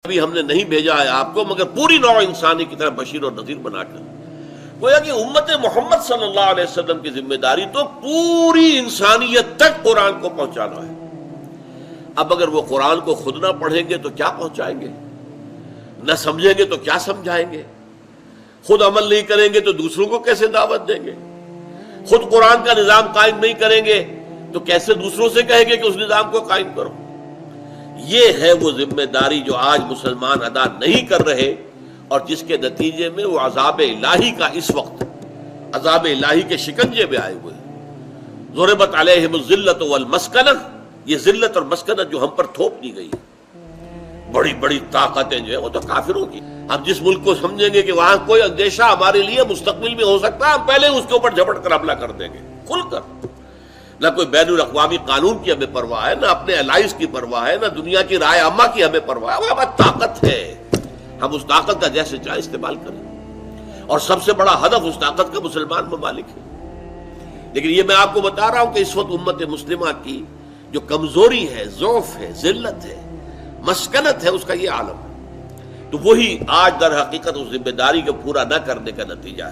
ابھی ہم نے نہیں بھیجا ہے آپ کو مگر پوری نوع انسانی کی طرح بشیر اور نذیر بنا کر. گویا کہ امت محمد صلی اللہ علیہ وسلم کی ذمہ داری تو پوری انسانیت تک قرآن کو پہنچانا ہے. اب اگر وہ قرآن کو خود نہ پڑھیں گے تو کیا پہنچائیں گے؟ نہ سمجھیں گے تو کیا سمجھائیں گے؟ خود عمل نہیں کریں گے تو دوسروں کو کیسے دعوت دیں گے؟ خود قرآن کا نظام قائم نہیں کریں گے تو کیسے دوسروں سے کہیں گے کہ اس نظام کو قائم کرو؟ یہ ہے وہ ذمہ داری جو آج مسلمان ادا نہیں کر رہے اور جس کے نتیجے میں وہ عذاب الہی کا اس وقت عذاب الہی کے شکنجے میں آئے ہوئے. ضربت علیہم الذلۃ والمسکنہ، یہ ذلت اور مسکنت جو ہم پر تھوپ دی گئی، بڑی بڑی طاقتیں جو ہیں وہ تو کافروں کی. ہم جس ملک کو سمجھیں گے کہ وہاں کوئی اندیشہ ہمارے لیے مستقبل میں ہو سکتا ہے، ہم پہلے اس کے اوپر جھپٹ کر حملہ کر دیں گے کھل کر. نہ کوئی بین الاقوامی قانون کی ہمیں پرواہ ہے، نہ اپنے الائز کی پرواہ ہے، نہ دنیا کی رائے عامہ کی ہمیں پرواہ ہے. وہ ہماری طاقت ہے، ہم اس طاقت کا جیسے چاہے استعمال کریں. اور سب سے بڑا ہدف اس طاقت کا مسلمان ممالک ہے. لیکن یہ میں آپ کو بتا رہا ہوں کہ اس وقت امت مسلمہ کی جو کمزوری ہے، ضعف ہے، ذلت ہے، مسکنت ہے، اس کا یہ عالم ہے. تو وہی آج در حقیقت اس ذمہ داری کو پورا نہ کرنے کا نتیجہ ہے.